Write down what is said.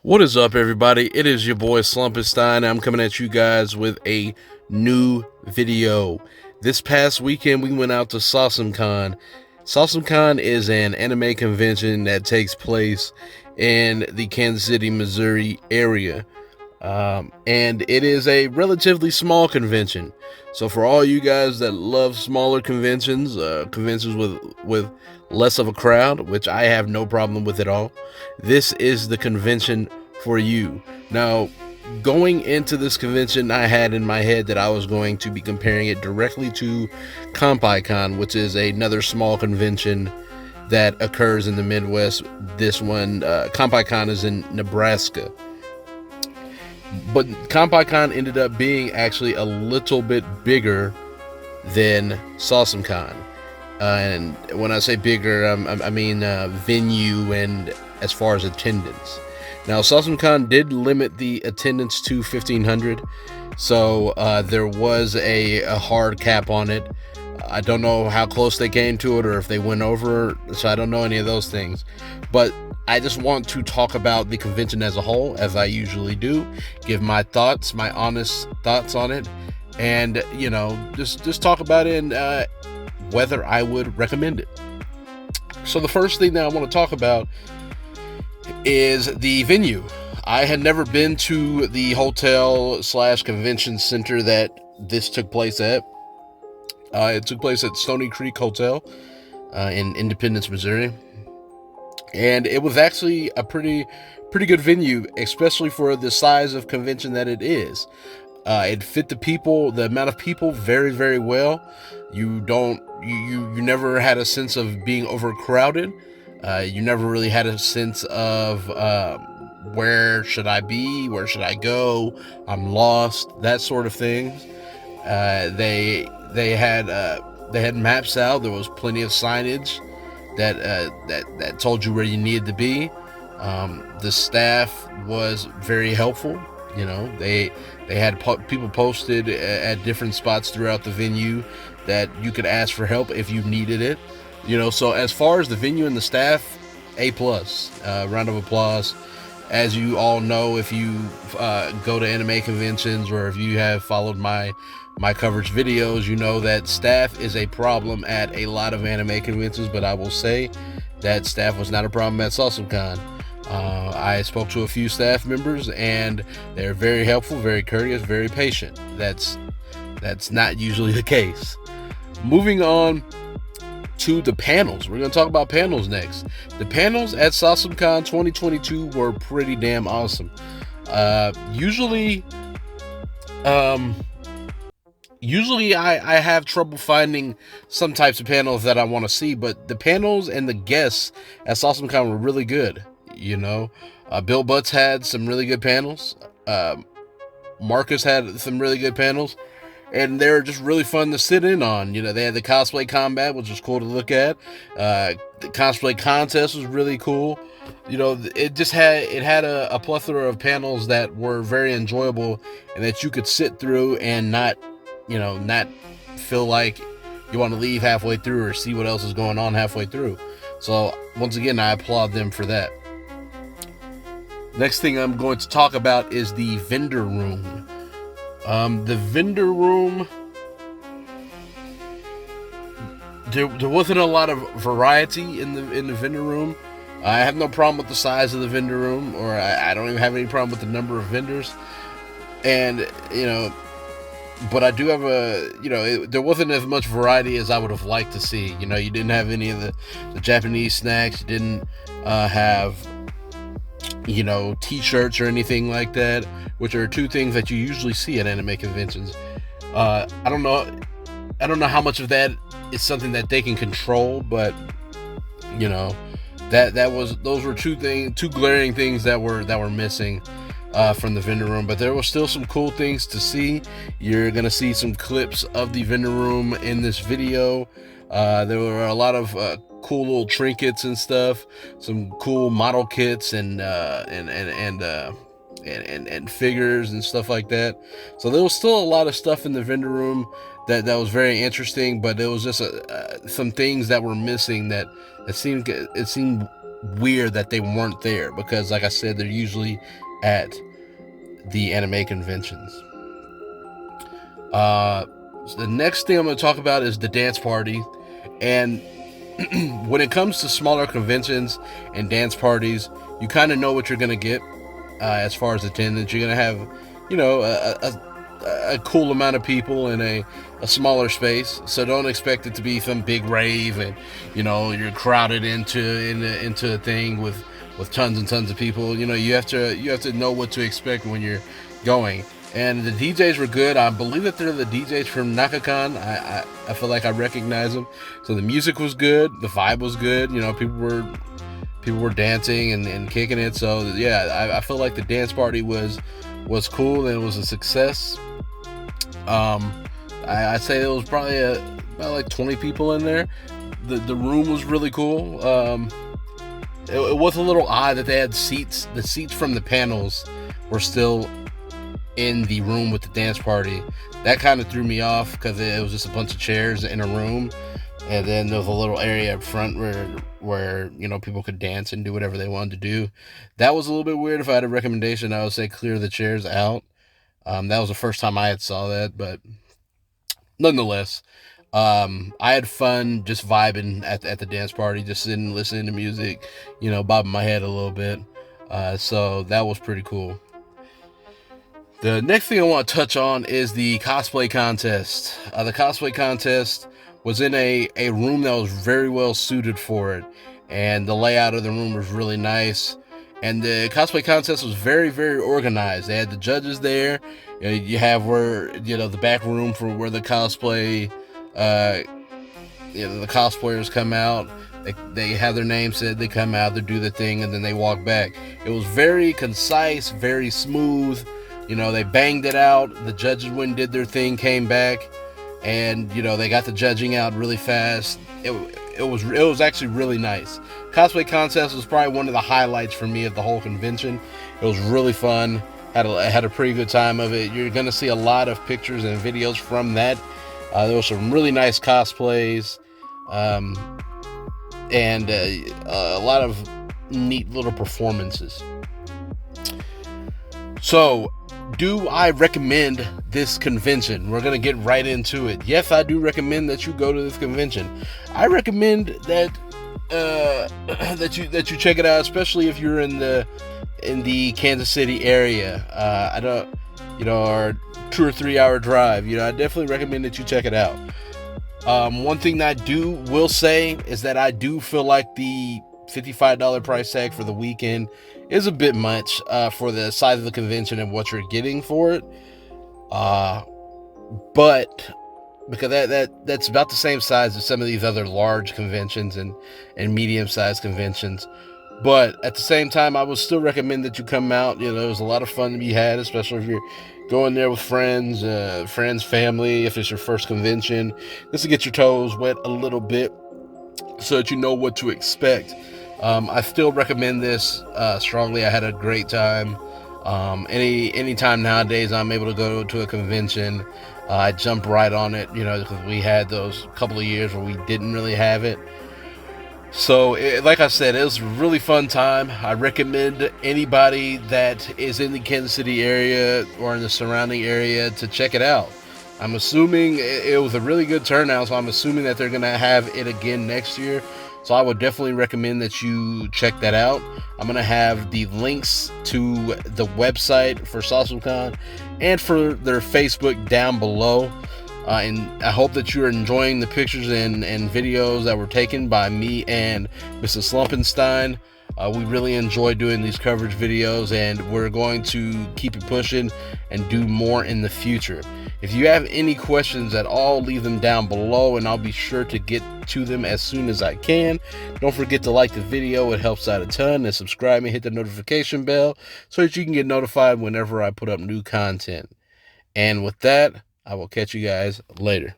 What is up, everybody? It is your boy Slumpenstein. I'm coming at you guys with a new video. This past weekend, we went out to SausomeCon. SausomeCon is an anime convention that takes place in the Kansas City, Missouri area. And it is a relatively small convention. So for all you guys that love smaller conventions, conventions with less of a crowd, which I have no problem with at all, this is the convention for you. Now, going into this convention, I had in my head that I was going to be comparing it directly to Cosplay Con, which is another small convention that occurs in the Midwest. This one, Cosplay Con, is in Nebraska. But Cosplay Con ended up being actually a little bit bigger than SausomeCon. And when I say bigger, I mean venue and as far as attendance. Now, SausomeCon did limit the attendance to 1,500, so there was a hard cap on it. I don't know how close they came to it or if they went over, so I don't know any of those things. But I just want to talk about the convention as a whole, as I usually do, give my thoughts, my honest thoughts on it, and, you know, just talk about it and whether I would recommend it. So the first thing that I want to talk about is the venue. I had never been to the hotel / convention center that this took place at. It took place at Stony Creek Hotel in Independence, Missouri. And it was actually a pretty good venue, especially for the size of convention that it is. It fit the amount of people very, very well. You never had a sense of being overcrowded. You never really had a sense of where should I be, where should I go, I'm lost, that sort of thing. They had maps out. There was plenty of signage that told you where you needed to be. The staff was very helpful. You know, they had people posted at different spots throughout the venue that you could ask for help if you needed it. You know, so as far as the venue and the staff, A+. Round of applause. As you all know, if you go to anime conventions or if you have followed my coverage videos, you know that staff is a problem at a lot of anime conventions, but I will say that staff was not a problem at SausomeCon. I spoke to a few staff members and they're very helpful, very courteous, very patient. That's not usually the case. Moving on to the panels. We're going to talk about panels next. The panels at SausomeCon 2022 were pretty damn awesome. Usually I have trouble finding some types of panels that I want to see, but the panels and the guests at SausomeCon were really good. You know, Bill Butts had some really good panels. Marcus had some really good panels, and they're just really fun to sit in on. You know, they had the cosplay combat, which was cool to look at. The cosplay contest was really cool. You know, it had a plethora of panels that were very enjoyable and that you could sit through and not feel like you want to leave halfway through or see what else is going on halfway through. So once again, I applaud them for that. Next thing I'm going to talk about is the vendor room. The vendor room, there wasn't a lot of variety in the vendor room. I have no problem with the size of the vendor room, or I don't even have any problem with the number of vendors. And, you know, but I do have there wasn't as much variety as I would have liked to see. You know, you didn't have any of the Japanese snacks. You didn't have, you know, t-shirts or anything like that, which are two things that you usually see at anime conventions. I don't know how much of that is something that they can control, but, you know, those were two glaring things that were missing from the vendor room. But there were still some cool things to see. You're gonna see some clips of the vendor room in this video. There were a lot of cool little trinkets and stuff, some cool model kits and figures and stuff like that. So there was still a lot of stuff in the vendor room that was very interesting, but there was just some things that were missing that it seemed weird that they weren't there, because like I said, they're usually at the anime conventions. So the next thing I'm going to talk about is the dance party. And when it comes to smaller conventions and dance parties, you kind of know what you're going to get as far as attendance. You're going to have, you know, a cool amount of people in a smaller space. So don't expect it to be some big rave and, you know, you're crowded into a thing with tons and tons of people. You know, you have to know what to expect when you're going. And the DJs were good. I believe that they're the DJs from NakaCon. I feel like I recognize them. So the music was good. The vibe was good. You know, people were dancing and kicking it. So yeah, I feel like the dance party was cool and it was a success. I'd say there was probably about like 20 people in there. The room was really cool. It was a little odd that they had seats. The seats from the panels were still in the room with the dance party. That kind of threw me off because it was just a bunch of chairs in a room, and then there was a little area up front where you know, people could dance and do whatever they wanted to do. That was a little bit weird. If I had a recommendation, I would say clear the chairs out. That was the first time I had saw that, but nonetheless, I had fun just vibing at the dance party, just sitting listening to music, you know, bobbing my head a little bit. So that was pretty cool. The next thing I want to touch on is the cosplay contest. The cosplay contest was in a room that was very well suited for it, and the layout of the room was really nice. And the cosplay contest was very, very organized. They had the judges there. You have the back room for where the cosplay, the cosplayers come out. They have their name said. They come out, they do the thing, and then they walk back. It was very concise, very smooth. You know, they banged it out. The judges went and did their thing, came back, and you know, they got the judging out really fast. It was actually really nice. Cosplay contest was probably one of the highlights for me of the whole convention. It was really fun. Had a pretty good time of it. You're gonna see a lot of pictures and videos from that. There were some really nice cosplays, and a lot of neat little performances. So, do I recommend this convention? We're going to get right into it. Yes, I do recommend that you go to this convention. I recommend that that you check it out, especially if you're in the Kansas City area. I don't, or 2 or 3 hour drive. I definitely recommend that you check it out. One thing that I will say is that I do feel like the $55 price tag for the weekend is a bit much for the size of the convention and what you're getting for it. But because that's about the same size as some of these other large conventions and medium-sized conventions. But at the same time, I would still recommend that you come out. There's a lot of fun to be had, especially if you're going there with friends, family, if it's your first convention, just to get your toes wet a little bit so that you know what to expect. I still recommend this strongly. I had a great time. Any time nowadays I'm able to go to a convention, I jump right on it, because we had those couple of years where we didn't really have it. So, like I said, it was a really fun time. I recommend anybody that is in the Kansas City area or in the surrounding area to check it out. I'm assuming it was a really good turnout, so I'm assuming that they're going to have it again next year. So I would definitely recommend that you check that out. I'm going to have the links to the website for SausomeCon and for their Facebook down below. And I hope that you're enjoying the pictures and videos that were taken by me and Mrs. Slumpenstein. We really enjoy doing these coverage videos, and we're going to keep it pushing and do more in the future. If you have any questions at all, leave them down below, and I'll be sure to get to them as soon as I can. Don't forget to like the video. It helps out a ton. And subscribe and hit the notification bell so that you can get notified whenever I put up new content. And with that, I will catch you guys later.